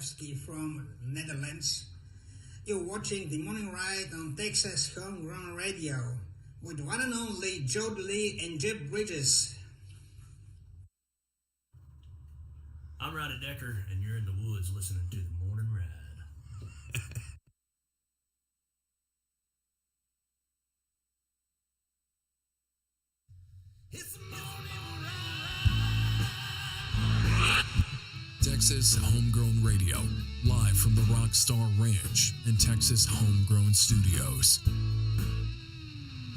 Levski from Netherlands. You're watching the Morning Ride on Texas Homegrown Radio with one and only Joe Lee and Jeff Bridges. I'm Roddy Decker, and you're in the woods listening to the Morning Ride. It's the Morning Ride. Texas Homegrown Radio, live from the Rockstar Ranch and Texas Homegrown Studios.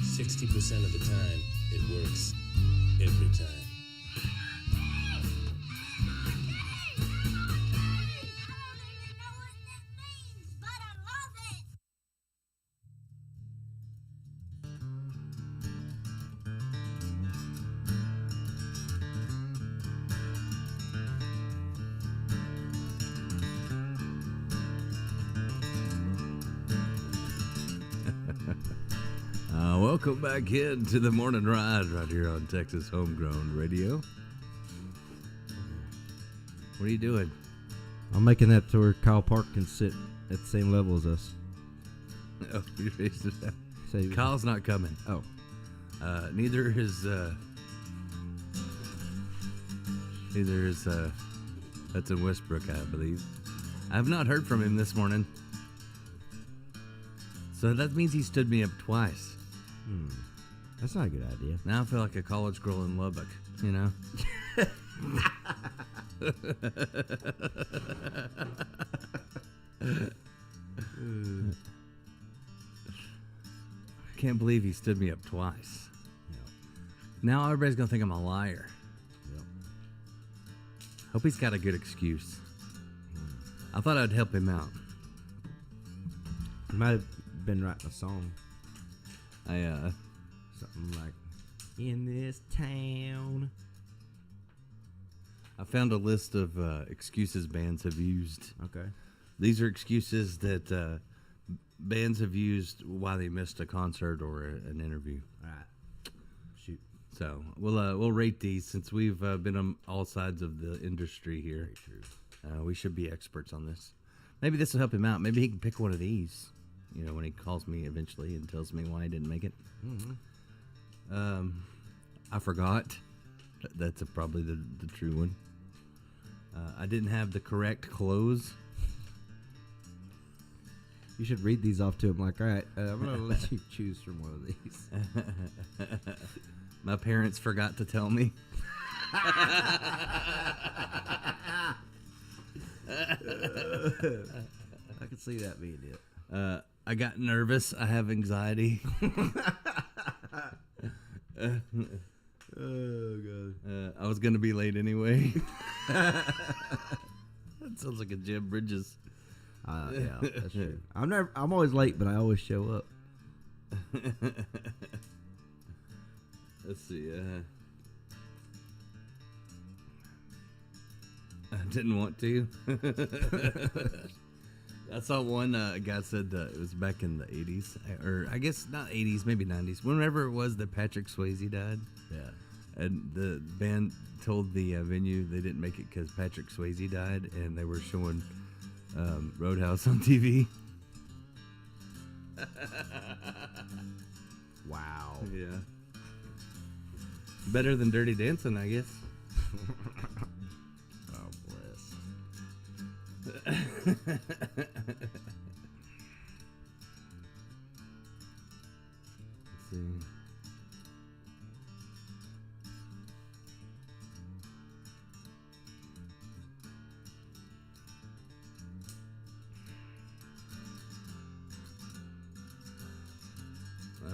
60% of the time, it works every time. Welcome back into the Morning Ride right here on Texas Homegrown Radio. What are you doing? I'm making that to where Kyle Park can sit at the same level as us. Oh, you raised it up. So, Kyle's not coming. Oh. Neither is Hudson Westbrook, I believe. I have not heard from him this morning. So that means he stood me up twice. That's not a good idea. Now I feel like a college girl in Lubbock, you know? Can't believe he stood me up twice. Yep. Now everybody's going to think I'm a liar. Yep. Hope he's got a good excuse. I thought I'd help him out. You might have been writing a song. Something like, in this town. I found a list of excuses bands have used. Okay. These are excuses that bands have used why they missed a concert or an interview. All right. Shoot. So we'll rate these since we've been on all sides of the industry here. Very true. We should be experts on this. Maybe this will help him out. Maybe he can pick one of these. You know, when he calls me eventually and tells me why he didn't make it. Mm-hmm. I forgot. That's probably the true one. I didn't have the correct clothes. You should read these off to him like, all right, I'm going to let you choose from one of these. My parents forgot to tell me. I can see that being it. I got nervous. I have anxiety. Oh, God. I was going to be late anyway. That sounds like a Jim Bridges. Yeah, that's true. I'm always late, but I always show up. Let's see. I didn't want to. I saw one guy said it was back in the 80s, or I guess not 80s, maybe 90s. Whenever it was that Patrick Swayze died. Yeah. And the band told the venue they didn't make it because Patrick Swayze died, and they were showing Roadhouse on TV. Wow. Yeah. Better than Dirty Dancing, I guess. Oh, bless. Let's see.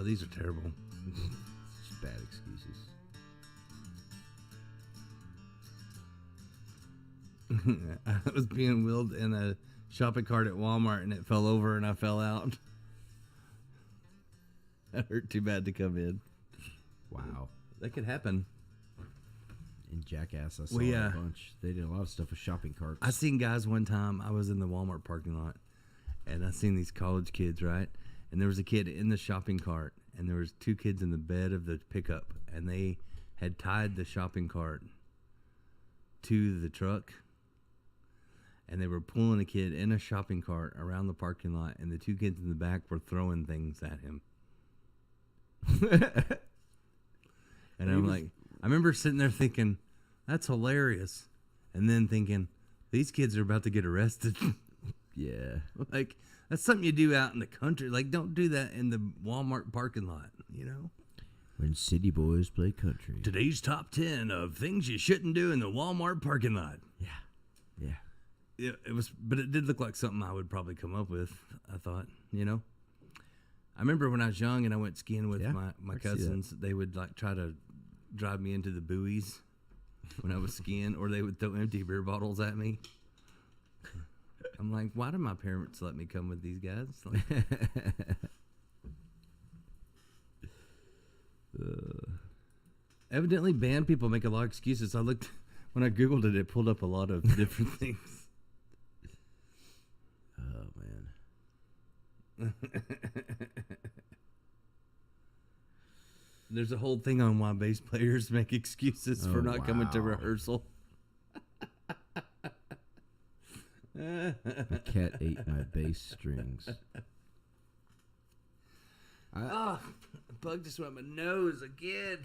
These are terrible. Just bad excuses. I was being wheeled in a shopping cart at Walmart and it fell over and I fell out. That hurt too bad to come in. Wow. That could happen. In Jackass, I saw a bunch. They did a lot of stuff with shopping carts. I seen guys one time. I was in the Walmart parking lot, and I seen these college kids, right? And there was a kid in the shopping cart, and there was two kids in the bed of the pickup, and they had tied the shopping cart to the truck. and they were pulling a kid in a shopping cart around the parking lot, and the two kids in the back were throwing things at him. And I'm like, I remember sitting there thinking, that's hilarious. And then thinking, these kids are about to get arrested. Yeah. Like, that's something you do out in the country. Like, don't do that in the Walmart parking lot, you know? When city boys play country. Today's top 10 of things you shouldn't do in the Walmart parking lot. Yeah. It was, but it did look like something I would probably come up with, I thought, you know? I remember when I was young and I went skiing with Yeah, my I can see that. cousins, they would like try to drive me into the buoys when I was skiing, or they would throw empty beer bottles at me. I'm like, why do my parents let me come with these guys? Like, evidently, band people make a lot of excuses. I looked when I Googled it; it pulled up a lot of different things. Oh, man. There's a whole thing on why bass players make excuses for Oh, not coming to wow. rehearsal. My cat ate my bass strings. Ah, a bug just went up my nose again.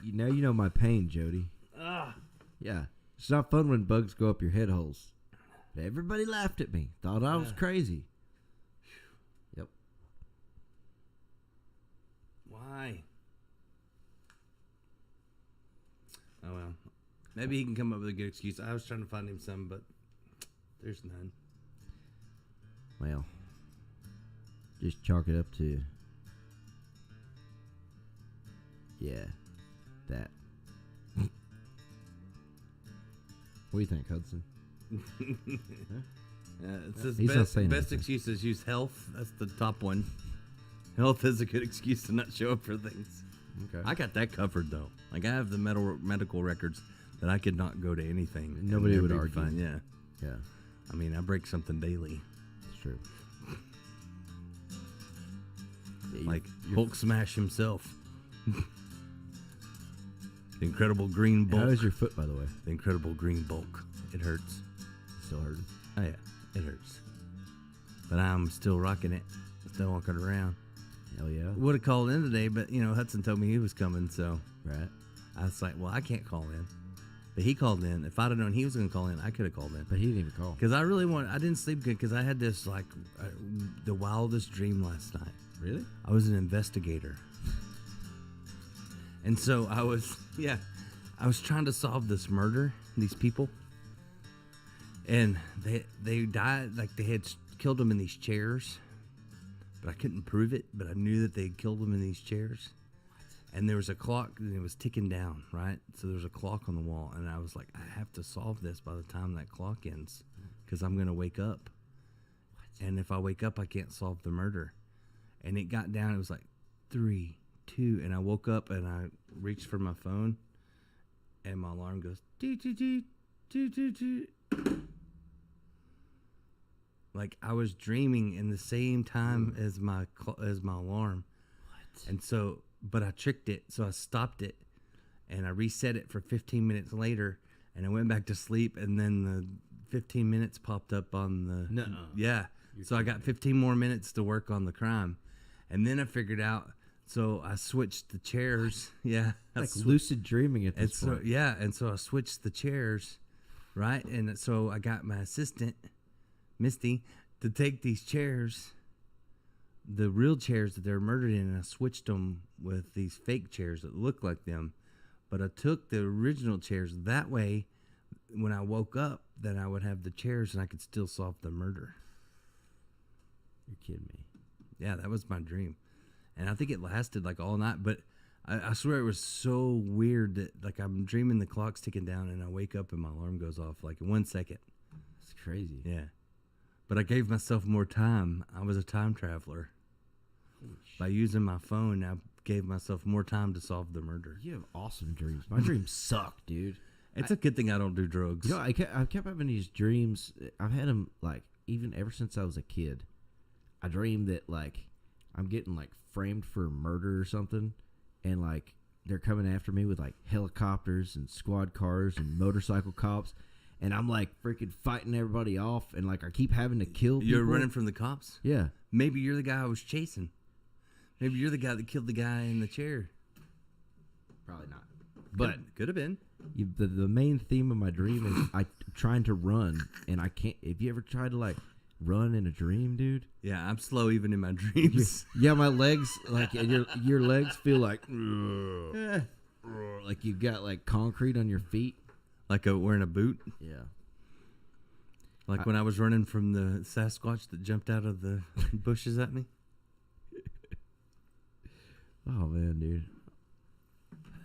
You know my pain, Jody. Ah, Yeah. It's not fun when bugs go up your head holes. Everybody laughed at me. Thought I was crazy. Yep. why? Oh well, maybe he can come up with a good excuse. I was trying to find him some, but there's none. Well, just chalk it up to, yeah, that. What do you think, Hudson? It says He's not best, saying best anything. excuse is use health. That's the top one. Health is a good excuse to not show up for things. Okay. I got that covered though. Like I have the medical records that I could not go to anything. and Nobody would everything argue. Fine. Yeah. Yeah, I mean, I break something daily. it's true. Yeah, Like Hulk Smash himself. The Incredible Green Bulk. How is your foot, by the way? The Incredible Green Bulk. It hurts. Still hurting? Oh yeah, it hurts. But I'm still rocking it. Still walking around. Hell yeah. Would have called in today, but you know Hudson told me he was coming, so Right. I was like, well, I can't call in. But he called in. If I'd have known he was going to call in, I could have called in. But he didn't even call. Because I really I didn't sleep good because I had this like the wildest dream last night. Really? I was an investigator. And so I was trying to solve this murder, these people. And they died, like they had killed them in these chairs. But I couldn't prove it, but I knew that they had killed them in these chairs. And there was a clock, and it was ticking down, right? So there was a clock on the wall, and I was like, I have to solve this by the time that clock ends, because I'm going to wake up. And if I wake up, I can't solve the murder. And it got down, it was like 3, 2, and I woke up, and I reached for my phone, and my alarm goes, toot, toot, toot, toot, toot, toot. Like I was dreaming in the same time as my alarm. What? And so, but I tricked it, so I stopped it, and I reset it for 15 minutes later, and I went back to sleep, and then the 15 minutes popped up on the... Nuh-uh. Yeah. So I got 15 more minutes to work on the crime, and then I figured out, so I switched the chairs. Yeah. I Like lucid dreaming at this and point. so yeah, and so I switched the chairs, right? And so I got my assistant, Misty, to take these chairs, the real chairs that they're murdered in, and I switched them with these fake chairs that look like them. But I took the original chairs that way. When I woke up, then I would have the chairs and I could still solve the murder. You're kidding me. Yeah, that was my dream. And I think it lasted like all night, but I swear it was so weird that like I'm dreaming the clock's ticking down and I wake up and my alarm goes off like in 1 second. It's crazy. Yeah. But I gave myself more time. I was a time traveler. By using my phone, I gave myself more time to solve the murder. You have awesome dreams. My dreams suck, dude. It's a good thing I don't do drugs. You know, I kept having these dreams. I've had them like even ever since I was a kid. I dreamed that like I'm getting like framed for murder or something, and like they're coming after me with like helicopters and squad cars and motorcycle cops, and I'm like freaking fighting everybody off, and like I keep having to kill people. You're running from the cops? Yeah. Maybe you're the guy I was chasing. Maybe you're the guy that killed the guy in the chair. Probably not. But Could have been. the main theme of my dream is I trying to run, and I can't. If you ever tried to like run in a dream, dude? Yeah, I'm slow even in my dreams. Yeah, my legs, like your legs feel like you've got like concrete on your feet. Like wearing a boot. Yeah. Like when I was running from the Sasquatch that jumped out of the bushes at me. Oh man, dude.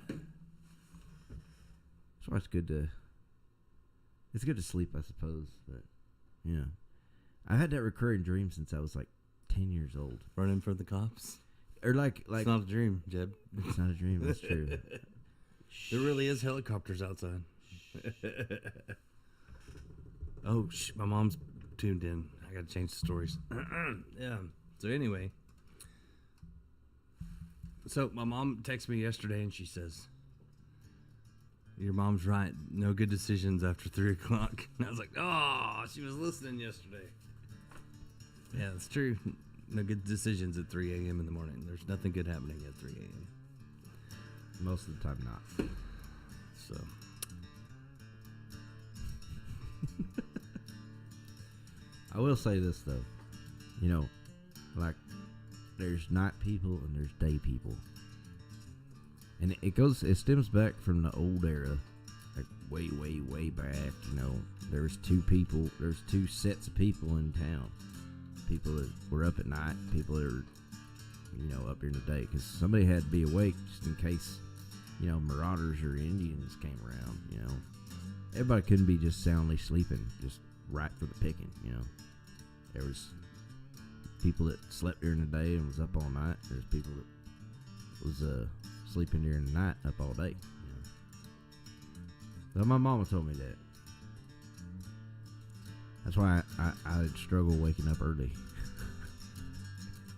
That's why it's good to sleep, I suppose. But yeah, I've had that recurring dream since I was like 10 years old. Running from the cops. Or like It's not a dream, Jeb. it's not a dream. That's true. There really is helicopters outside. Oh, my mom's tuned in. I gotta change the stories. Yeah. So anyway, so my mom texted me yesterday and she says, "Your mom's right. No good decisions after 3 o'clock." And I was like, "Oh, she was listening yesterday." Yeah, it's true. No good decisions at 3 a.m. in the morning. There's nothing good happening at 3 a.m. Most of the time, not. So. I will say this though, you know, like there's night people and there's day people, and it stems back from the old era, like way back. You know, there's two sets of people in town. People that were up at night, people that are, you know, up during the day, because somebody had to be awake just in case, you know, marauders or Indians came around. You know, everybody couldn't be just soundly sleeping, just right for the picking. You know, there was people that slept during the day and was up all night. There's people that was sleeping during the night, up all day. You know, so my mama told me that. That's why I struggle waking up early. I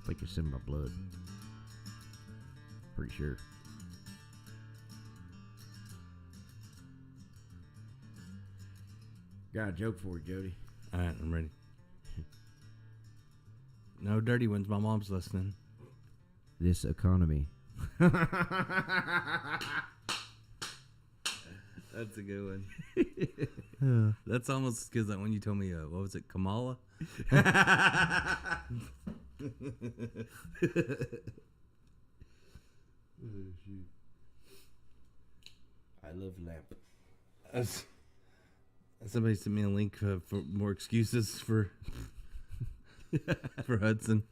think it's in my blood. Pretty sure. Got a joke for you, Jody. All right, I'm ready. No dirty ones. My mom's listening. This economy. That's a good one. That's almost as good as that one you told me. What was it, Kamala? I love lamp. Somebody sent me a link for more excuses for for Hudson.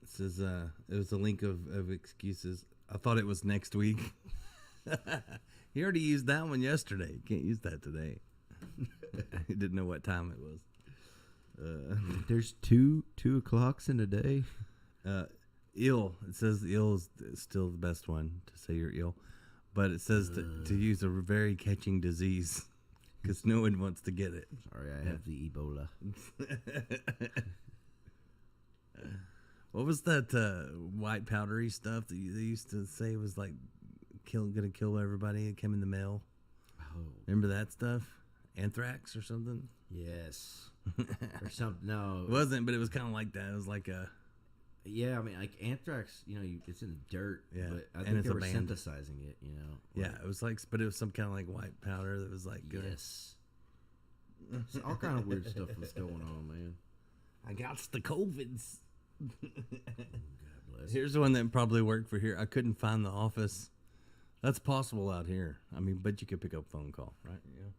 It says it was a link of excuses. I thought it was next week. He already used that one yesterday. You can't use that today. He didn't know what time it was. There's two o'clocks in a day. Ill. It says ill is still the best one to say you're ill. But it says to use a very catching disease because no one wants to get it. Sorry, I have the Ebola. What was that white powdery stuff that they used to say was like gonna kill everybody? It came in the mail. Oh, Remember that stuff? Anthrax or something? yes. Or something. No, It wasn't, but it was kind of like that. It was like a yeah, I mean, like anthrax, you know, it's in the dirt. Yeah, But I and think it's they a were band. synthesizing it, you know. yeah. It was like, but it was some kind of like white powder that was like Yes. So all kind of weird stuff was going on, man. I got the COVIDs. God bless. Here's one that probably worked for here. I couldn't find the office. That's possible out here. I mean, but you could pick up a phone call, right? Yeah.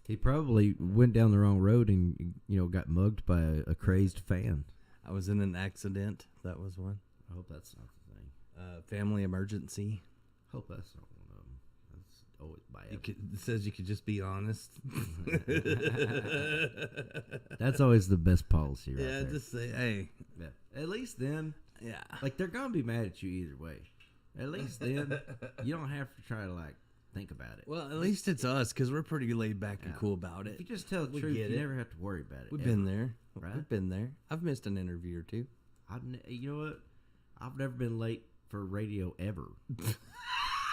He probably went down the wrong road and, you know, got mugged by a crazed fan. I was in an accident. That was one. I hope that's not the thing. Family emergency. Hope that's not one of them. That's always bad. It says you could just be honest. That's always the best policy, right Yeah, there. just say, hey. Yeah. At least then, Yeah. like, they're gonna be mad at you either way. At least then, you don't have to try to like think about it. Well, at least it's us because we're pretty laid back and Yeah. cool about If it. you just tell the We truth, get you it. never have to worry about it. We've ever. been there. Right? We've been there. I've missed an interview or two. You know what? I've never been late for radio ever.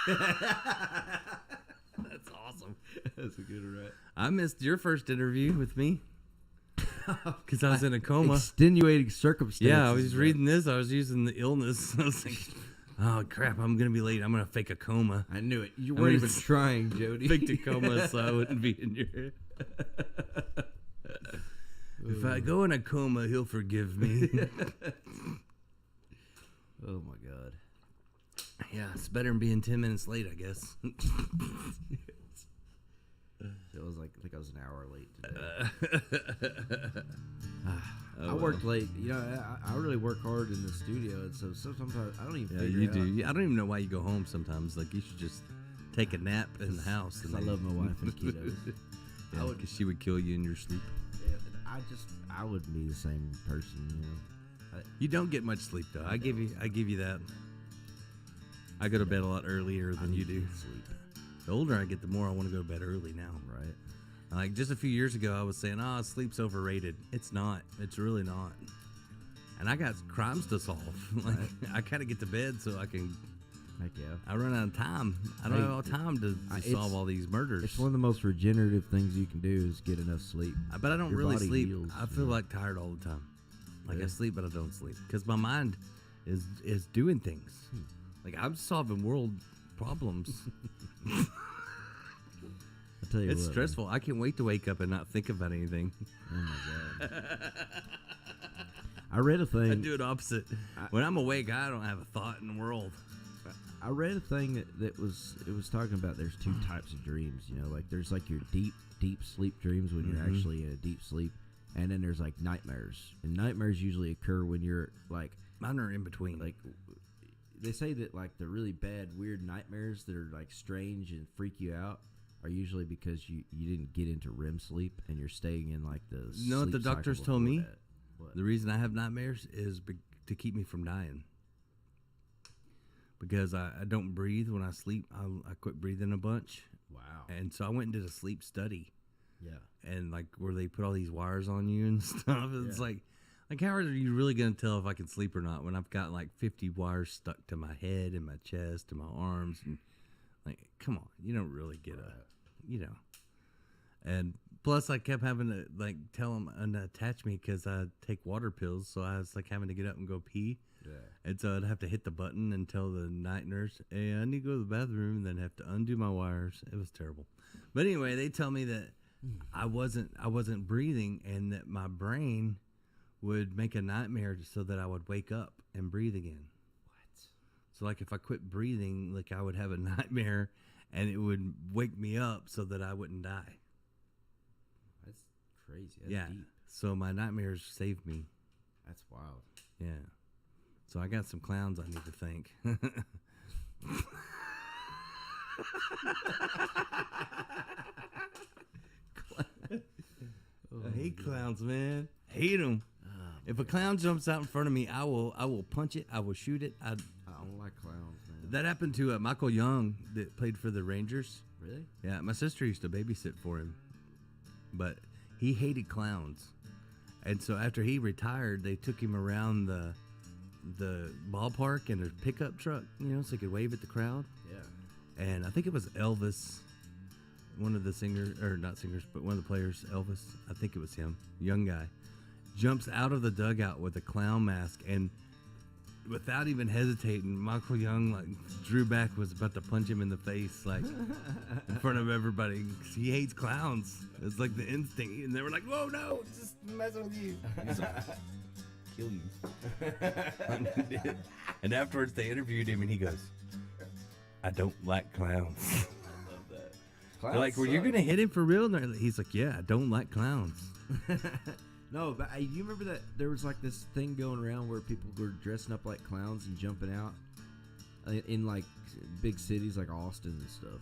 That's awesome. That's a good right. I missed your first interview with me because I was in a coma. Extenuating circumstances. Yeah, I was bro. reading this. I was using the illness. I was like, oh, crap, I'm going to be late. I'm going to fake a coma. I knew it. You I'm weren't gonna even trying, Jody. Faked a coma so I wouldn't be in your... If I go in a coma, he'll forgive me. Oh my god. Yeah, it's better than being 10 minutes late, I guess. It was like I think I was an hour late today. Oh, I worked late. You know, I really work hard in the studio, and so sometimes I don't even. Yeah, figure you out. do. I don't even know why you go home sometimes. Like, you should just take a nap in the house. Because I love my wife and kiddos. Yeah, because she would kill you in your sleep. Yeah, I wouldn't be the same person, you know. You don't get much sleep, though. I give you that. I go to bed a lot earlier than you do. Sleep, The older I get, the more I want to go to bed early now. right? Like, just a few years ago, I was saying, sleep's overrated. It's not. It's really not. And I got crimes to solve. Like, I gotta get to bed so I can. Heck yeah. I run out of time. I don't have time to it's- solve all these murders. It's one of the most regenerative things you can do is get enough sleep. But I don't Your really body sleep. heals, I feel like tired all the time. Like, Really? I sleep, but I don't sleep because my mind is doing things. Like, I'm solving world problems. I'll tell you It's what, stressful. I can't wait to wake up and not think about anything. Oh my god. I read a I thing. do it opposite. When I'm awake, I don't have a thought in the world. I read a thing that was talking about there's two types of dreams. You know, like there's like your deep sleep dreams when you're actually in a deep sleep, and then there's like nightmares. And nightmares usually occur when you're like Mine are in between. like they say that like the really bad weird nightmares that are like strange and freak you out are usually because you didn't get into REM sleep and you're staying in like the You know what the sleep cycle doctors told before me? that. What? The reason I have nightmares is to keep me from dying. Because I don't breathe when I sleep. I quit breathing a bunch. Wow. And so I went and did a sleep study. Yeah. And like where they put all these wires on you and stuff. It's like how are you really going to tell if I can sleep or not when I've got like 50 wires stuck to my head and my chest and my arms? And like, come on, you don't really get And plus I kept having to like tell them unattach me because I take water pills. So I was like having to get up and go pee. Yeah. And so I'd have to hit the button and tell the night nurse, hey, I need to go to the bathroom, and then have to undo my wires. It was terrible. But anyway, they tell me that I wasn't breathing and that my brain would make a nightmare so that I would wake up and breathe again. What? So like if I quit breathing, like I would have a nightmare and it would wake me up so that I wouldn't die. That's crazy. That's deep. So my nightmares saved me. That's wild. Yeah. So I got some clowns I need to thank. I hate clowns, man. Hate them. If a clown jumps out in front of me, I will punch it. I will shoot it. I don't like clowns, man. That happened to Michael Young that played for the Rangers. Really? Yeah, my sister used to babysit for him, but he hated clowns, and so after he retired, they took him around the ballpark in a pickup truck, so he could wave at the crowd. Yeah. And I think it was Elvis, one of the singers, or not singers, but one of the players, Elvis. I think it was him, young guy, jumps out of the dugout with a clown mask, and without even hesitating, Michael Young drew back, was about to punch him in the face, like in front of everybody. 'Cause he hates clowns. It's like the instinct, and they were like, "Whoa, no, just messing with you, kill you." And afterwards, they interviewed him, and he goes, "I don't like clowns." They're like, "Were you gonna hit him for real?" And he's like, "Yeah, I don't like clowns." No, but you remember that there was like this thing going around where people were dressing up like clowns and jumping out in like big cities like Austin and stuff.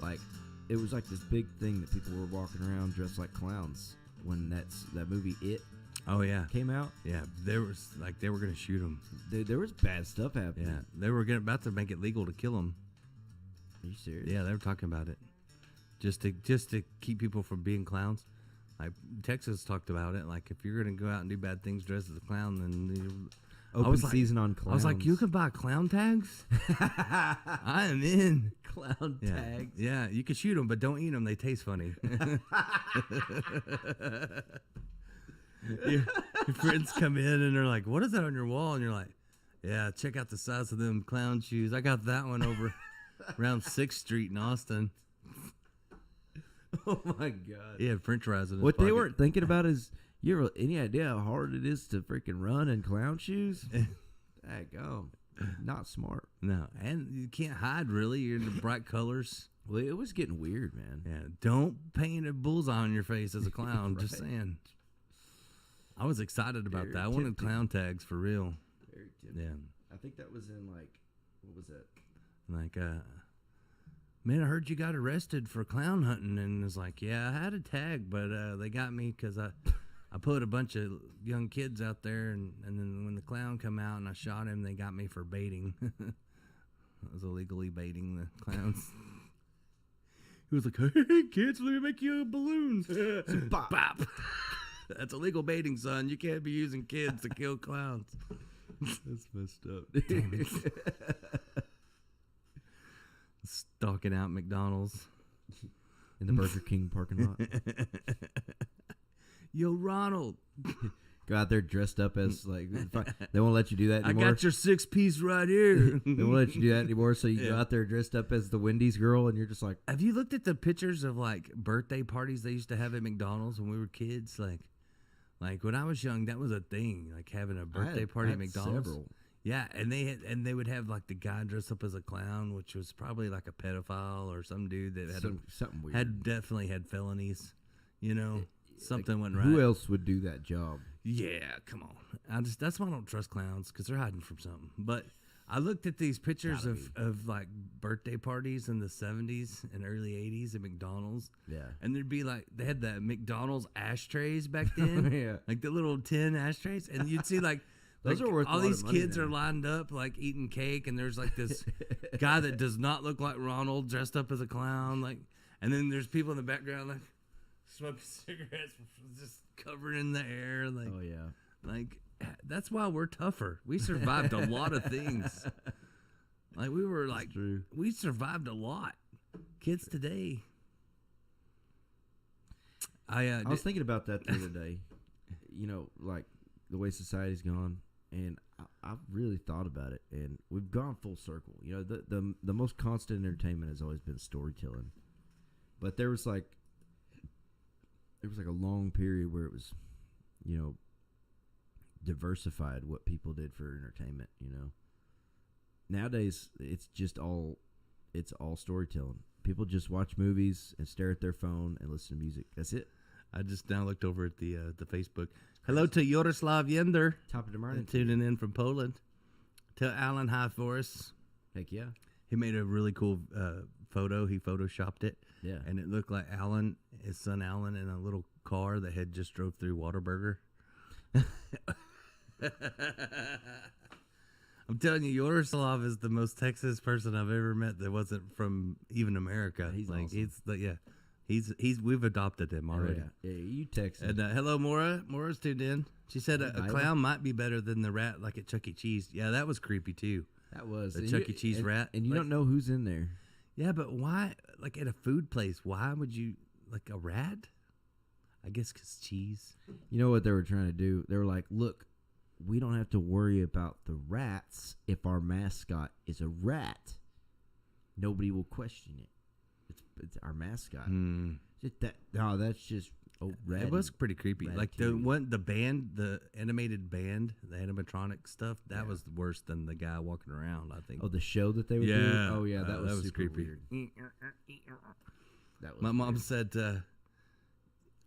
Like it was like this big thing that people were walking around dressed like clowns when that movie It Oh yeah, came out. yeah. There was they were gonna shoot him. There was bad stuff happening. Yeah, they were about to make it legal to kill him. Are you serious? Yeah, they were talking about it, just to keep people from being clowns. Like Texas talked about it. Like if you're gonna go out and do bad things dressed as a clown, then Open season on clowns. I was like, you can buy clown tags? I am in. clown Yeah. tags. Yeah, you can shoot them, but don't eat them. They taste funny. Your friends come in and they're like, what is that on your wall? And you're like, yeah, check out the size of them clown shoes. I got that one over around 6th Street in Austin. Oh my god. He had French fries in his What they pocket. weren't thinking about is, you ever any idea how hard it is to freaking run in clown shoes? Daggone. Not smart. No, and you can't hide really. You're in the bright colors. Well, it was getting weird, man. Yeah, don't paint a bullseye on your face as a clown. Just saying. I was excited about that. I wanted clown tags for real. Very tempting. Yeah, I think that was in like, what was that? like man, I heard you got arrested for clown hunting, and it's like, yeah, I had a tag, but they got me because I put a bunch of young kids out there, and then when the clown come out and I shot him, they got me for baiting. I was illegally baiting the clowns. He was like, hey, kids, let me make you a balloon. Bop. Bop. That's illegal baiting, son. You can't be using kids to kill clowns. That's messed up. Stalking out McDonald's. In the Burger King parking lot. Yo, Ronald, Go out there dressed up as like, they won't let you do that I anymore. got your 6-piece right here. They won't let you do that anymore. So you go Yeah. out there dressed up as the Wendy's girl, and you're just like, Have you looked at the pictures of like birthday parties they used to have at McDonald's when we were kids? Like when I was young, that was a thing. Like having a birthday party at McDonald's. Several. Yeah, and they would have like the guy dressed up as a clown, which was probably like a pedophile or some dude that had Something weird. had definitely had felonies. You know, something went right. Who else would do that job? Yeah, come on. That's why I don't trust clowns, because they're hiding from something. But I looked at these pictures of like birthday parties in the 70s and early 80s at McDonald's. Yeah. And there'd be like, they had the McDonald's ashtrays back then. Yeah. Like the little tin ashtrays. And you'd see like, Those are worth a all lot of these money kids now. are lined up like eating cake, and there's like this guy that does not look like Ronald dressed up as a clown. Like, and then there's people in the background like smoking cigarettes, just covered in the air. Like, Oh yeah. like that's why we're tougher. We survived a lot of things. Like we were like, true. we survived a lot. Kids today. I was thinking about that the other day. You know, like the way society's gone, and I've really thought about it, and we've gone full circle. You know, the most constant entertainment has always been storytelling, but there was like a long period where it was, you know, diversified what people did for entertainment. You know, nowadays it's all storytelling. People just watch movies and stare at their phone and listen to music. That's it. I just now looked over at the Facebook. Hello to Yaroslav Yender, Top of the morning. tuning in from Poland. To Alan High Forest. Heck yeah. He made a really cool photo. He photoshopped it. Yeah. And it looked like Alan, his son Alan, in a little car that had just drove through Whataburger. I'm telling you, Yaroslav is the most Texas person I've ever met that wasn't from even America. He's like awesome. we've adopted him already. Yeah, you text him. And hello, Maura. Maura's tuned in. She said a Nyla. clown might be better than the rat, like at Chuck E. Cheese. Yeah, that was creepy too. That was The and Chuck E. Cheese and- rat. and you Like- don't know who's in there. Yeah, but why? Like at a food place, why would you like a rat? I guess because cheese. You know what they were trying to do? They were like, "Look, we don't have to worry about the rats if our mascot is a rat. Nobody will question it. It's our mascot. That's just rat. It was pretty creepy. Like the band, the animated band, the animatronic stuff. That was worse than the guy walking around. I think. Oh, the show that they were yeah. doing. Oh yeah, that was super creepy. weird. That was My mom weird. said,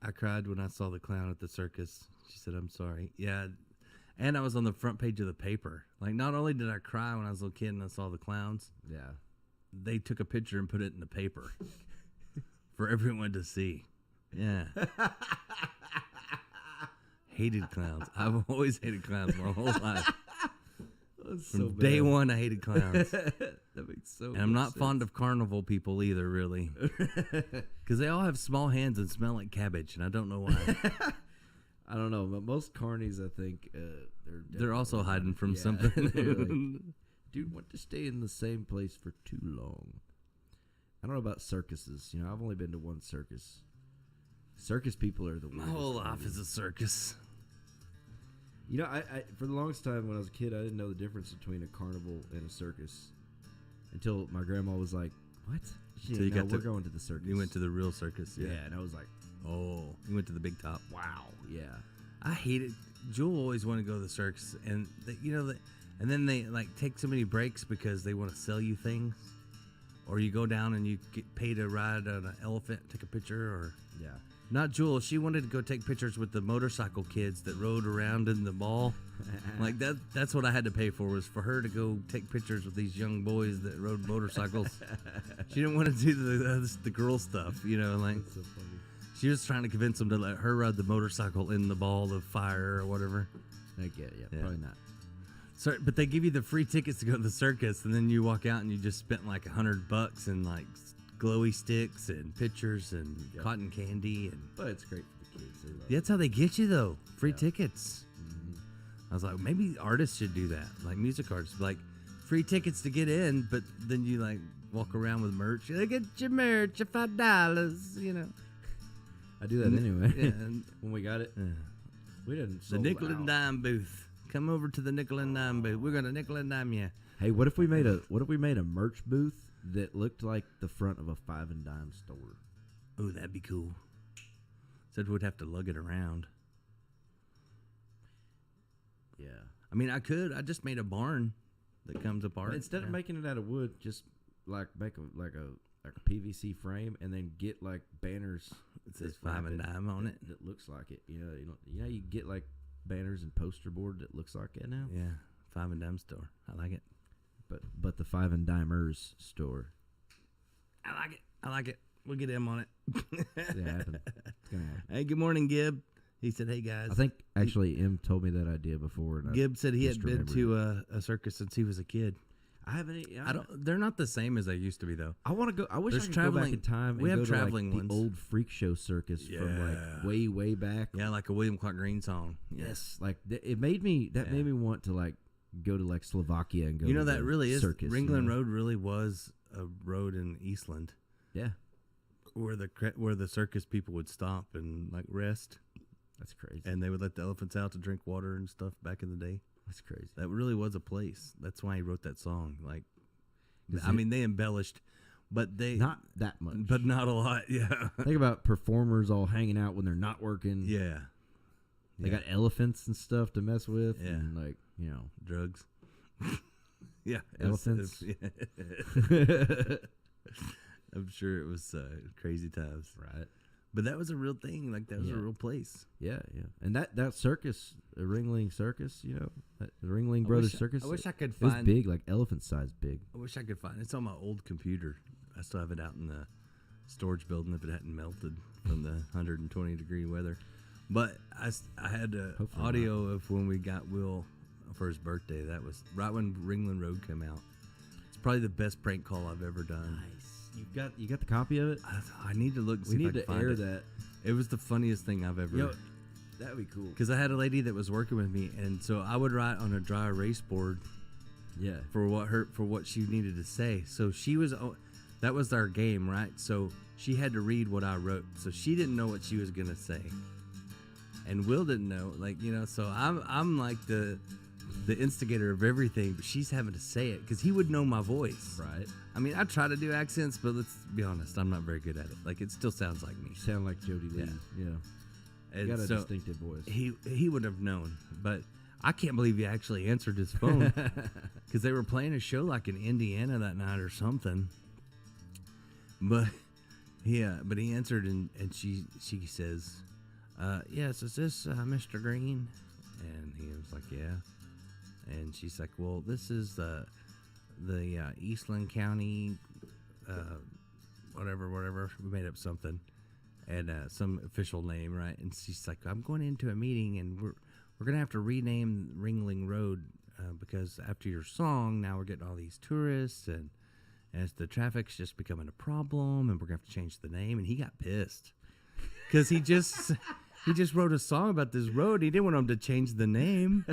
I cried when I saw the clown at the circus. She said, I'm sorry. Yeah. And I was on the front page of the paper. Like, not only did I cry when I was a little kid and I saw the clowns, Yeah. they took a picture and put it in the paper for everyone to see. Yeah. Hated clowns. I've always hated clowns my whole life. From day one, I hated clowns. That makes so. And I'm not fond of carnival people either, really. Because they all have small hands and smell like cabbage, and I don't know why. I don't know, but most carnies, I think, They're also hiding from Yeah. something. They're like, dude, want to stay in the same place for too long. I don't know about circuses. You know, I've only been to one circus. Circus people are the My weirdest. whole to life me. is a circus. You know, I for the longest time when I was a kid, I didn't know the difference between a carnival and a circus until my grandma was like, "What? So you got we're to- going to the circus." You went to the real circus. yeah. Yeah. And I was like, Oh, you went to the big top. "Wow, yeah." I hate it. Jewel always wanted to go to the circus, and and then they like take so many breaks because they want to sell you things, or you go down and you get paid to ride on an elephant, take a picture, or Yeah. not Jewel. She wanted to go take pictures with the motorcycle kids that rode around in the mall. Like that. That's what I had to pay for, was for her to go take pictures with these young boys that rode motorcycles. She didn't want to do the girl stuff, like. So funny. She was trying to convince them to let her ride the motorcycle in the ball of fire or whatever. I get yeah, Yeah. probably not. So, but they give you the free tickets to go to the circus, and then you walk out and you just spent like $100 and like glowy sticks and pictures and Yeah. cotton candy, and But it's great for the kids. They love that's how they get you though. Free Yeah. tickets. I was like, maybe artists should do that, like music artists, like free tickets to get in, but then you like walk around with merch. You get your merch at $5, it. I do that anyway. Yeah, and, When we got it, we didn't. the sold nickel and out. dime booth. Come over to the nickel and dime booth. We're gonna nickel and dime you. Hey, what if we made a merch booth that looked like the front of a 5 and dime store? Oh, that'd be cool. Said we'd have to lug it around. Yeah. I mean, I could. I just made a barn that comes apart. But instead of Yeah. making it out of wood, just like make a PVC frame and then get like banners. It says that wrap 5 and dime on it. That looks like it. You get like banners and poster board that looks like it now. Yeah, 5 and dime store. I like it. But the 5 and dimers store. I like it. I like it. We'll get him on it. It's gonna happen. It's gonna happen. Hey, good morning, Gib. He said, "Hey guys." I think actually M told me that idea before. And Gib said he had just been remembered to a circus since he was a kid. I haven't. I don't. They're not the same as they used to be, though. I want to go. I wish There's I could go back traveling- in time. we and have go to, traveling like, ones. the old freak show circus from like Yeah. way back. Yeah, like a William Clark Green song. Yes, like it made me. That Yeah. made me want to like go to like Slovakia and go. You know to that the really is circus. Ringland Road. Really was a road in Eastland Yeah, where the circus people would stop and like rest, that's crazy. and they would let the elephants out to drink water and stuff back in the day. That's crazy. That really was a place. That's why he wrote that song. Like, Is I it- mean, they embellished, but they Not that much. but not a lot. Yeah, think about performers all hanging out when they're not working. yeah. They Yeah. got elephants and stuff to mess with. Yeah. And like drugs. Yeah, Elephants. I'm sure it was crazy times. Right. But that was a real thing. Like that was Yeah. a real place. Yeah, yeah. And that circus, the Ringling Circus, the Ringling Brothers Circus. I wish I could It was find. big, like elephant size big. I wish I could find. It's on my old computer. I still have it out in the storage building if it hadn't melted from the 120-degree weather. But I had Hopefully audio of when we got Will for his birthday. That was right when Ringland Road came out. It's probably the best prank call I've ever done. Nice. You got the copy of it? I need to look. And We see if need I can to find air it. that. It was the funniest thing I've ever. That'd be cool. Because I had a lady that was working with me, and so I would write on a dry erase board Yeah. for what she needed to say. So that was our game, right? So she had to read what I wrote. So she didn't know what she was gonna say, and Will didn't know, So I'm like the instigator of everything, but she's having to say it because he would know my voice. Right. I mean, I try to do accents, but let's be honest, I'm not very good at it. Like it still sounds like me. You sound like Jody Lee. Yeah. You And got a so distinctive voice. he would have known, but I can't believe he actually answered his phone because they were playing a show like in Indiana that night or something. But he answered and she says, "Yes, is this Mr. Green?" And he was like, "Yeah." And she's like, "Well, this is the Eastland County, whatever. We made up something." And some official name, right? And she's like, "I'm going into a meeting, and we're gonna have to rename Ringling Road because after your song, now we're getting all these tourists, and as the traffic's just becoming a problem, and we're gonna have to change the name." And he got pissed because he just He just wrote a song about this road. He didn't want him to change the name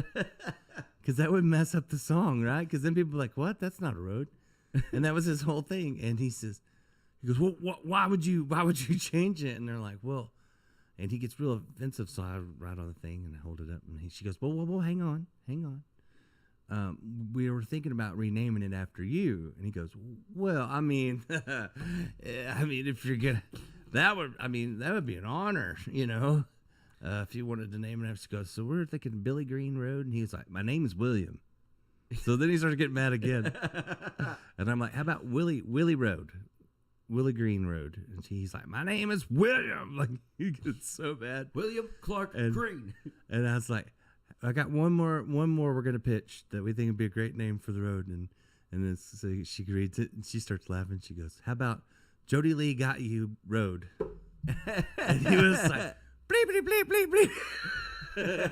because that would mess up the song, right? Because then people are like, what? That's not a road. And that was his whole thing. And he goes, well, why would you change it? And they're like, well, and he gets real offensive. So I write on the thing and I hold it up. And she goes, well, hang on. We were thinking about renaming it after you. And he goes, well, I mean, if you're gonna, that would be an honor, you know, if you wanted to name it after. She goes, so we're thinking Billy Green Road. And he was like, my name is William. So then he started getting mad again. And I'm like, how about Willie Road? Willie Green Road. And he's like, my name is William. Like, he gets so bad. William Clark Green. And I was like, I got one more we're gonna pitch that we think would be a great name for the road, and then so she reads it and she starts laughing. She goes, "How about Jody Lee Got You Road?" And he was like, "Bleep bleep bleep bleep bleep."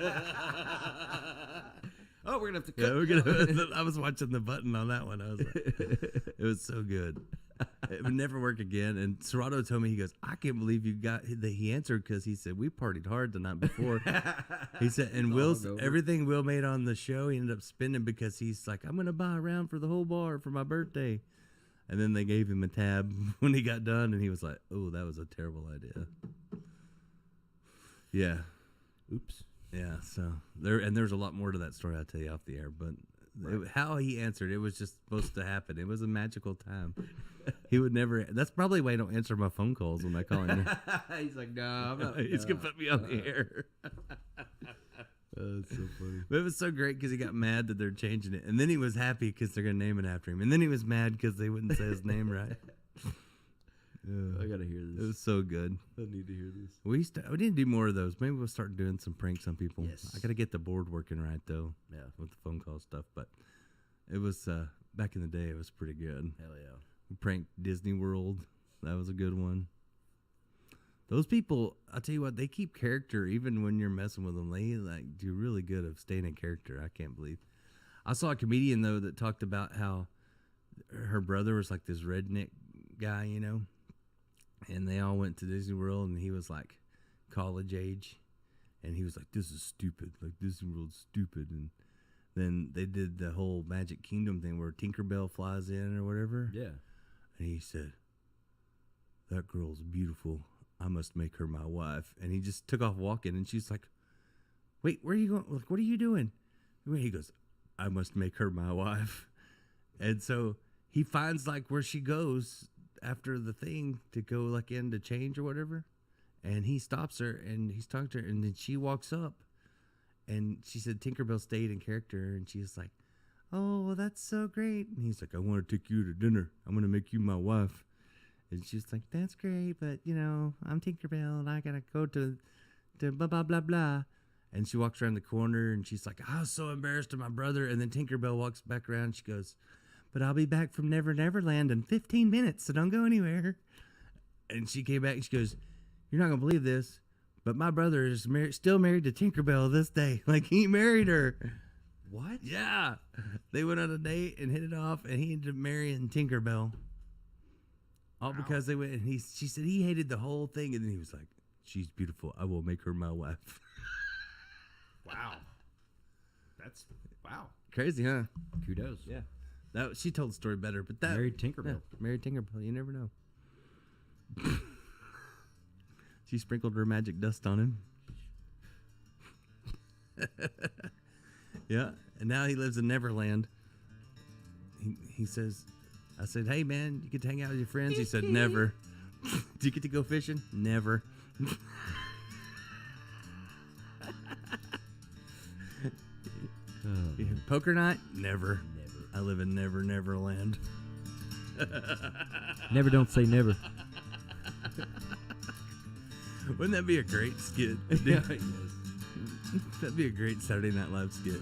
Oh, we're gonna have to cut. Yeah, we're gonna. I was watching the button on that one. I was like, it was so good. It would never work again. And Serrato told me, he goes, I can't believe you got that. He answered because he said we partied hard the night before. He said, and everything Will made on the show, he ended up spending because he's like, I'm gonna buy a round for the whole bar for my birthday. And then they gave him a tab when he got done, and he was like, oh, that was a terrible idea. Yeah. Oops. Yeah, so there's a lot more to that story I'll tell you off the air, but how he answered, it was just supposed to happen. It was a magical time. He would never. That's probably why I don't answer my phone calls when I call him. He's like, no, I'm not. He's gonna put me on the air. That's so funny. But it was so great because he got mad that they're changing it, and then he was happy because they're gonna name it after him, and then he was mad because they wouldn't say his name right. I gotta hear this. It was so good. I need to hear this. We need to do more of those. Maybe we'll start doing some pranks on people. Yes. I gotta get the board working right though. Yeah. With the phone call stuff, but it was back in the day. It was pretty good. Hell yeah. We pranked Disney World. That was a good one. Those people, I'll tell you what, they keep character even when you're messing with them. They like do really good of staying in character. I can't believe. I saw a comedian though that talked about how her brother was like this redneck guy, you know. And they all went to Disney World, and he was like college age, and he was like, "This is stupid. Like Disney World's stupid." And then they did the whole Magic Kingdom thing where Tinkerbell flies in or whatever. Yeah. And he said, "That girl's beautiful. I must make her my wife." And he just took off walking, and she's like, "Wait, where are you going? Like, what are you doing?" And he goes, "I must make her my wife." And so he finds like where she goes after the thing to go like in to change or whatever, and he stops her and he's talking to her, and then she walks up and she said Tinkerbell stayed in character, and she's like, "Oh, well, that's so great." And he's like, "I want to take you to dinner. I'm going to make you my wife." And she's like, "That's great, but you know, I'm Tinkerbell and I got to go to blah, blah, blah, blah." And she walks around the corner and she's like, "I was so embarrassed of my brother." And then Tinkerbell walks back around and she goes, "But I'll be back from Never Never Land in 15 minutes, so don't go anywhere." And she came back and she goes, "You're not going to believe this, but my brother is still married to Tinkerbell this day." Like, he married her. What? Yeah. They went on a date and hit it off, and he ended up marrying Tinkerbell. All because they went, and she said he hated the whole thing, and then he was like, "She's beautiful. I will make her my wife." Wow. That's, wow. Crazy, huh? Kudos. Yeah. That, she told the story better, but that Married Tinkerbell. Yeah, married Tinkerbell. You never know. She sprinkled her magic dust on him. Yeah, and now he lives in Neverland. He says, I said, "Hey man, you get to hang out with your friends?" He said, "Never." "Do you get to go fishing?" "Never." "Poker night?" "Never." "I live in Never Neverland." Never don't say never. Wouldn't that be a great skit? Yeah. That'd be a great Saturday Night Live skit.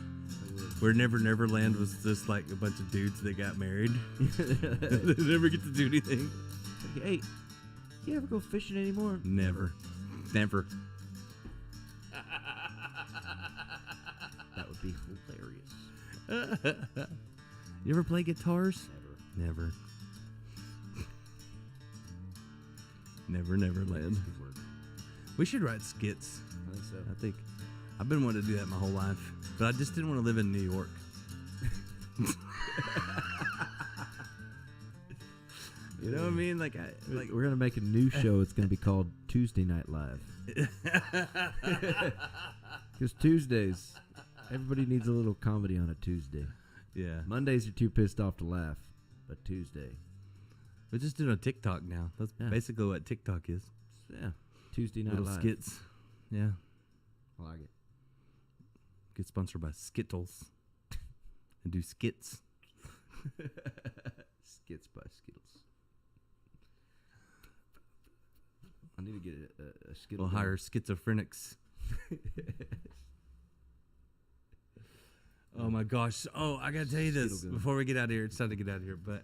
Where Never Neverland was just like a bunch of dudes that got married. They never get to do anything. Hey, you ever go fishing anymore? Never. Never. That would be hilarious. You ever play guitars? Never. Never. Never Neverland. We should write skits. so. I think I've been wanting to do that my whole life, but I just didn't want to live in New York. You know what I mean? Like We're gonna make a new show. It's gonna be called Tuesday Night Live. Because Tuesdays, everybody needs a little comedy on a Tuesday. yeah. Mondays are too pissed off to laugh, but Tuesday, We're just doing a TikTok now. That's Yeah. basically what TikTok is. yeah, Tuesday Night Little Live. skits. Yeah. I like it. Get sponsored by Skittles and do skits. Skits by Skittles. I need to get a Skittle. We'll hire schizophrenics. Oh my gosh. Oh, I gotta tell you this Skittle gun. before we get out of here. It's time to get out of here, but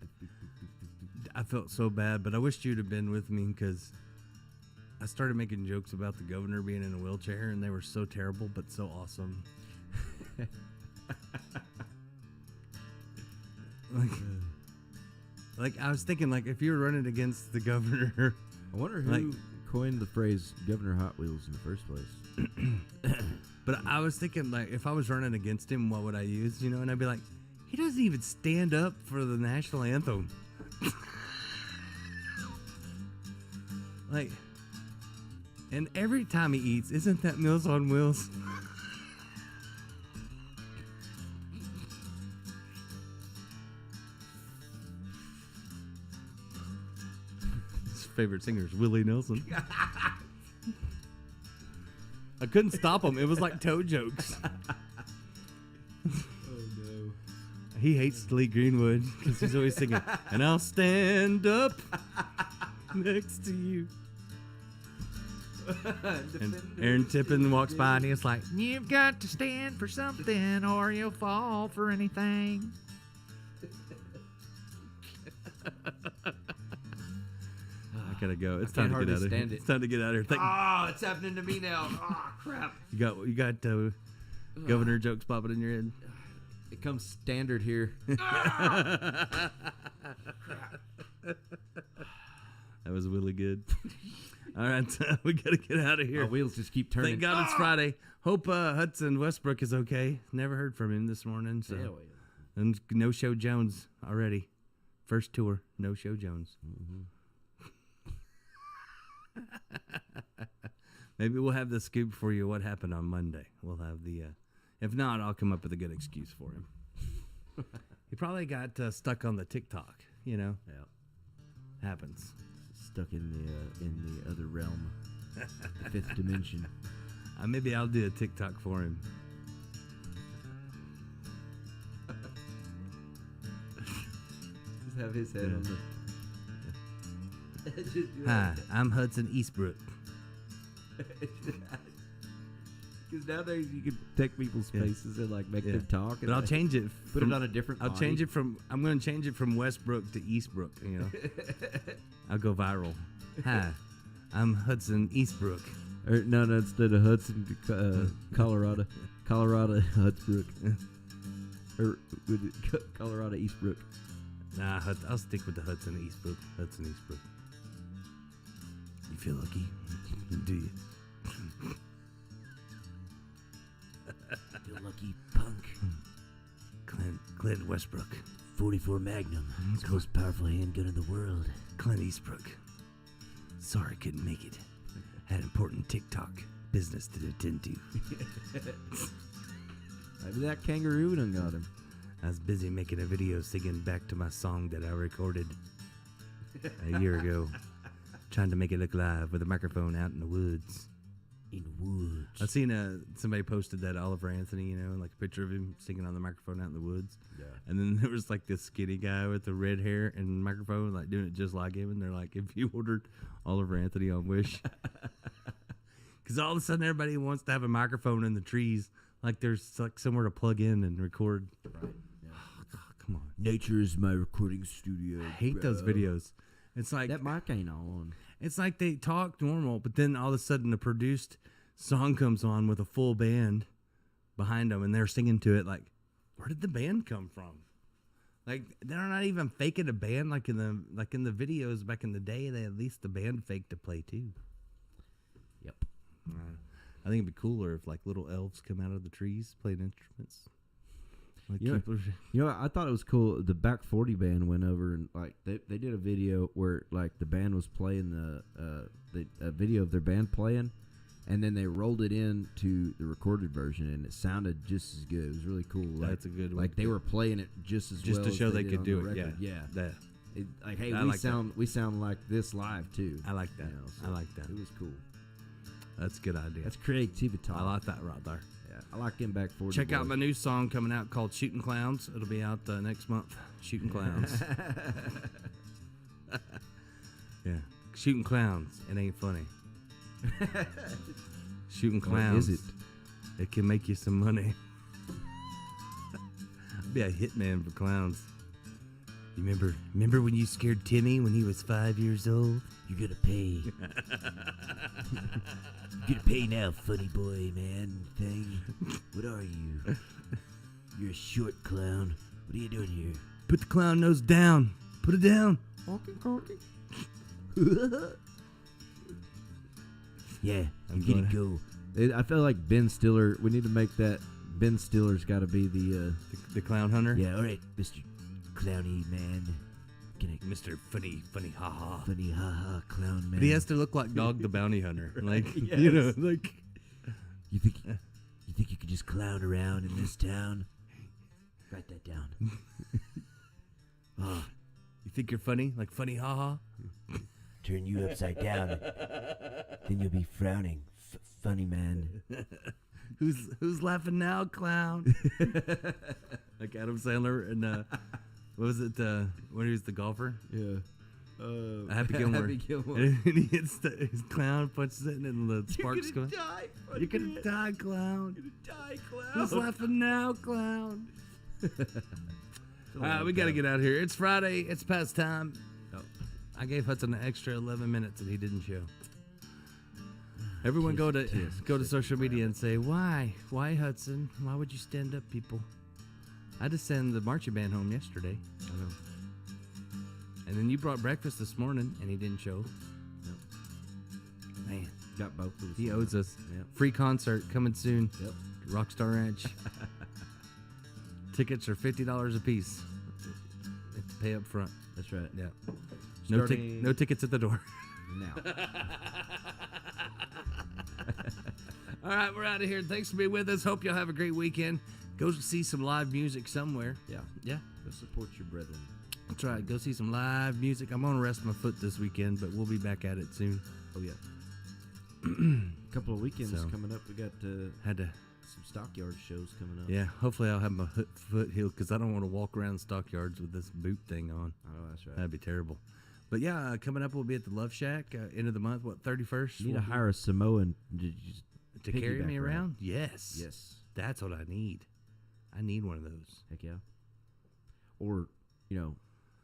I felt so bad. But I wished you'd have been with me because I started making jokes about the governor being in a wheelchair, and they were so terrible but so awesome. like I was thinking, like if you were running against the governor. I wonder who Like- coined the phrase Governor Hot Wheels in the first place. But I was thinking, like, if I was running against him, what would I use? You know, and I'd be like, he doesn't even stand up for the national anthem. Like, and every time he eats, isn't that Meals on Wheels? His favorite singer is Willie Nelson. I couldn't stop him. It was like toe jokes. Oh no. He hates Lee Greenwood because he's always singing, and I'll stand up next to you. And Aaron Tippin walks by and he's like, You've got to stand for something or you'll fall for anything. I gotta go. It's can't time to get hardly out of here. stand it. It's time to get out of here. Thank Oh, it's happening to me now. Oh, crap. you got governor jokes popping in your head. It comes standard here. That was really good. All right, we gotta get out of here. Our wheels just keep turning. Thank God it's Friday. Hope Hudson Westbrook is okay. Never heard from him this morning. So. Hell yeah. And No Show Jones already. First tour, No Show Jones. Maybe we'll have the scoop for you what happened on Monday. We'll have the, if not, I'll come up with a good excuse for him. He probably got stuck on the TikTok, you know? Yeah. Happens. Stuck in the other realm. The fifth dimension. Maybe I'll do a TikTok for him. Just have his head on the. Just do Hi, I'm Hudson Eastbrook. Because nowadays you can take people's faces and like make them talk. But I'll change it. Put it on a different. I'll change it from. I'm going to change it from Westbrook to Eastbrook. You know, I'll go viral. Hi, I'm Hudson Eastbrook. Or no, instead of Hudson, Colorado, Hudsbrook, or Colorado Eastbrook. Nah, I'll stick with the Hudson Eastbrook. Hudson Eastbrook. You feel lucky, do you? Feel lucky, punk. Clint Westbrook. 44 Magnum. It's the most powerful handgun in the world. Clint Eastbrook. Sorry, couldn't make it. Had important TikTok business to attend to. Maybe that kangaroo done got him. I was busy making a video singing back to my song that I recorded a year ago. Trying to make it look live with a microphone out in the woods. In woods. I've seen somebody posted that Oliver Anthony, you know, like a picture of him singing on the microphone out in the woods. Yeah. And then there was like this skinny guy with the red hair and microphone, like doing it just like him. And they're like, if you ordered Oliver Anthony on Wish. Because all of a sudden everybody wants to have a microphone in the trees. Like there's like somewhere to plug in and record. Right. Yeah. Oh, God, come on. Nature is my recording studio. I hate those videos. It's like that mic ain't on. It's like they talk normal, but then all of a sudden a produced song comes on with a full band behind them, and they're singing to it. Like, where did the band come from? Like, they're not even faking a band like in the videos back in the day. They at least the band faked to play too. Yep. I think it'd be cooler if like little elves come out of the trees playing instruments. Like You know, people- You know, I thought it was cool. The Back 40 band went over and like they did a video where like the band was playing a video of their band playing, and then they rolled it into the recorded version, and it sounded just as good. It was really cool. Like, That's a good one. Like they were playing it just as just well to as show they did could on do the it. record. Yeah, That, Like hey, I we like that. sound like this live too. I like that. You know, I like that. It was cool. That's a good idea. That's creativity. I like that right there. Yeah, I like getting Back 40. Check out boys. my new song coming out called Shooting Clowns. It'll be out next month. Shooting Clowns. Yeah. Shooting Clowns. It ain't funny. Shooting What Clowns. is it? It can make you some money. I'll be a hitman for clowns. You remember when you scared Timmy when he was 5 years old? You gotta pay. You gotta pay now, funny boy, man. Thing. What are you? You're a short clown. What are you doing here? Put the clown nose down. Put it down. Yeah, I'm you gotta gonna- go. I feel like Ben Stiller. We need to make that. Ben Stiller's got to be the. The clown hunter. Yeah, alright, Mr. Clowny man. Can I Mr. Funny, haha. funny haha clown man? But he has to look like Dog the Bounty Hunter. Like, you know, like. You think you could just clown around in this town? Write that down. Oh, You think you're funny? Like funny haha? turn you upside down. Then you'll be frowning. Funny man. Who's laughing now, clown? Like Adam Sandler and what was it? When he was the golfer? Yeah. Happy Gilmore. Happy Gilmore. And he hits his clown, punches it, and the sparks go. You're gonna die, clown. Die, clown. Who's laughing now, clown? All right, we gotta get out of here. It's Friday. It's past time. Oh. I gave Hudson an extra 11 minutes, and he didn't show. Everyone go to social media and say, why Hudson? Why would you stand up, people? I had to send the marching band home yesterday. I know. And then you brought breakfast this morning, and he didn't show. Man, Got both of us. he owes us. Yep. Free concert coming soon. Yep. Rockstar Ranch. Tickets are $50 a piece. You have to pay up front. That's right. Yeah. Starting No tickets at the door. now. All right, we're out of here. Thanks for being with us. Hope y'all have a great weekend. Go see some live music somewhere. Yeah. Yeah, Go support your brethren. that's right. Go see some live music. I'm gonna rest my foot this weekend, but we'll be back at it soon. Oh yeah. A couple of weekends So. coming up. We got Had to, some stockyard shows coming up. yeah. Hopefully, I'll have my foot healed because I don't want to walk around stockyards with this boot thing on. Oh, that's right. That'd be terrible. But yeah, coming up, we'll be at the Love Shack end of the month. What 31st? You need to hire a Samoan to just to carry me piggyback ride. around. Yes. Yes. That's what I need. I need one of those. Heck yeah. Or,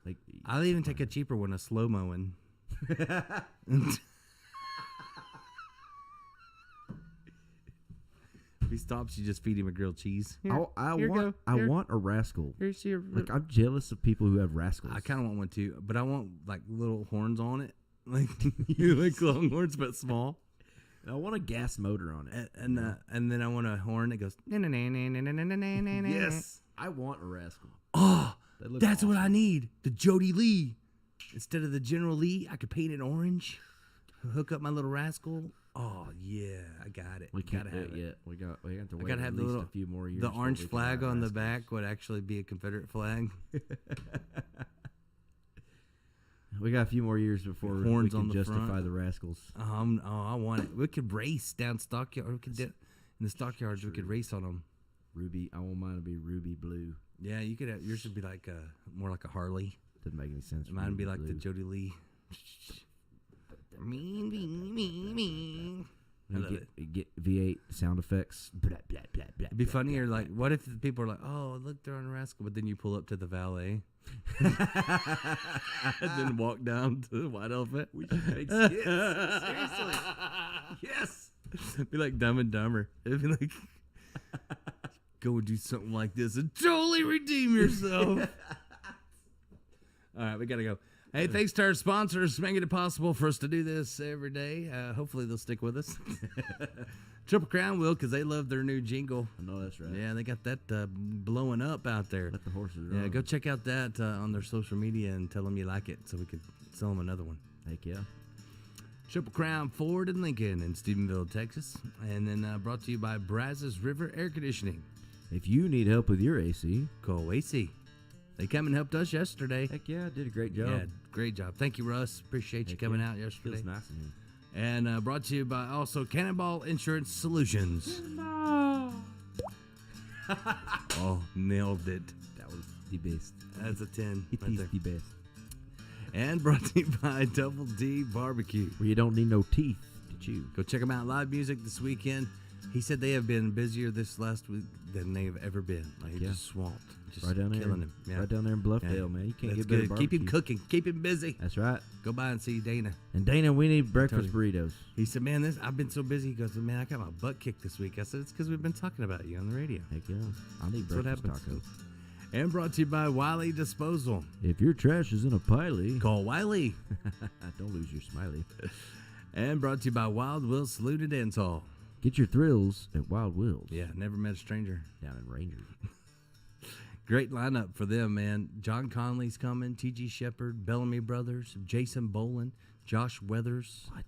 like I'll even take a cheaper one, a slow mowing. If he stops, you just feed him a grilled cheese. I here want go. Here. want a rascal. Here's your. Like I'm jealous of people who have rascals. I kind of want one too, but I want like little horns on it, like you like long horns but small. I want a gas motor on it. And then I want a horn that goes. Yes. I want a rascal. Oh, They look that's what I awesome. need. The Jody Lee. Instead of the General Lee, I could paint it orange. Hook up my little rascal. Oh yeah, I got it. We gotta can't have do it. it yet. We got to I wait gotta at have the least little a few more years. The before orange we can flag have on the rascals. back would actually be a Confederate flag. We got a few more years before we Horns can on the justify front. the rascals. I want it. We could race down stockyard. We could in the stockyards. We could race on them. Ruby, I want mine to be ruby blue. Yeah, you could have yours should be like more like a Harley. Doesn't make any sense. Mine would be ruby like the blue. Jody Lee. Me. I love it. You get V8 sound effects. Blah, blah, blah, blah, It'd be blah, funny, blah, or blah. like, what if the people are like, "Oh, look, they're on a rascal," but then you pull up to the valet, and then walk down to the white elephant. We should make skits. Seriously. Yes. Be like Dumb and Dumber. It'd be like, go and do something like this and totally redeem yourself. All right, we gotta go. Hey, thanks to our sponsors making it possible for us to do this every day. Hopefully they'll stick with us. Triple Crown will, because they love their new jingle. I know that's right. Yeah, they got that blowing up out there. Let the horses run. Yeah, go check out that on their social media and tell them you like it so we could sell them another one. Heck yeah. Triple Crown Ford and Lincoln in Stephenville, Texas. And then brought to you by Brazos River Air Conditioning. If you need help with your AC, Call AC. They come and helped us yesterday. heck yeah, did a great job. Yeah, great job. Thank you, Russ. Appreciate you Heck coming yeah. out yesterday. Feels nice in here. And brought to you by also Cannonball Insurance Solutions. Oh, nailed it. That was the best. That's a 10. It right is there. the best. And brought to you by Double D Barbecue. Where you don't need no teeth to chew. Go check them out. Live music this weekend. He said they have been busier this last week than they've ever been. Like, Yeah. just swamped. Just Right down there. killing him. Yeah. Right down there in Bluffdale, Yeah. man. You can't That's get better good. Keep him barbecue. cooking. Keep him busy. That's right. Go by and see Dana. And Dana, we need breakfast Tony. burritos. He said, man, I've been so busy. He goes, man, I got my butt kicked this week. I said, it's because we've been talking about you on the radio. Heck yeah. I need That's what breakfast happens. tacos. And brought to you by Wiley Disposal. If your trash is in a piley, Call Wiley. don't lose your smiley. And brought to you by Wild Will Salute and Dance Hall. Get your thrills at Wild Will's. Yeah, never met a stranger. Down in Ranger. Great lineup for them, man. John Conley's coming, T.G. Shepard, Bellamy Brothers, Jason Boland, Josh Weathers. What?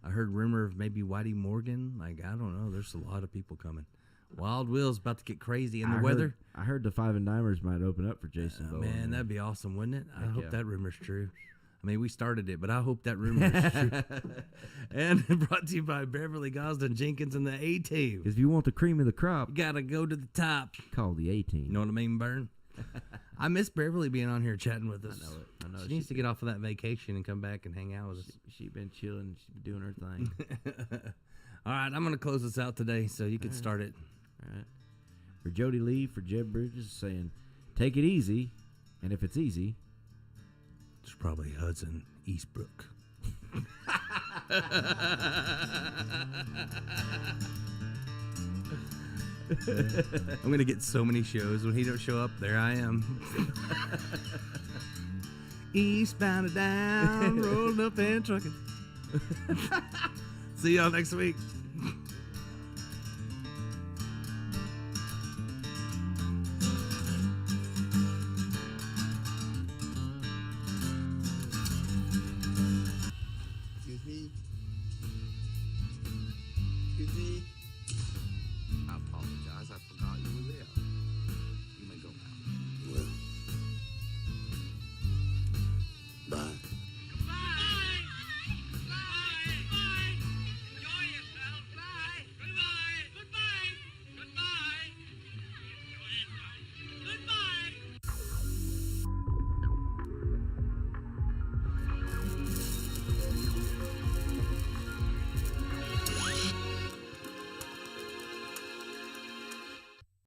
I heard rumor of maybe Whitey Morgan. Like, I don't know. There's a lot of people coming. Wild Will's about to get crazy. And the weather. I heard the Five and Dimers might open up for Jason Bowen. Man, that'd be awesome, wouldn't it? I Heck hope yeah. that rumor's true. I mean, we started it, but I hope that rumor is true. And brought to you by Beverly Gosden Jenkins and the A-Team. Because if you want the cream of the crop, You gotta go to the top. call the A-Team. You know what I mean, Burn? I miss Beverly being on here chatting with us. I know it. I know She it. needs to get off of that vacation and come back and hang out with us. She been chilling. She been doing her thing. All right, I'm gonna close this out today, so you can start it. All right. For Jody Lee, for Jeb Bridges, saying, take it easy. And if it's easy, It's probably Hudson Eastbrook. I'm gonna get so many shows when he don't show up. There I am. Eastbound and down, rolling up and trucking. See y'all next week. Excuse me. Excuse me.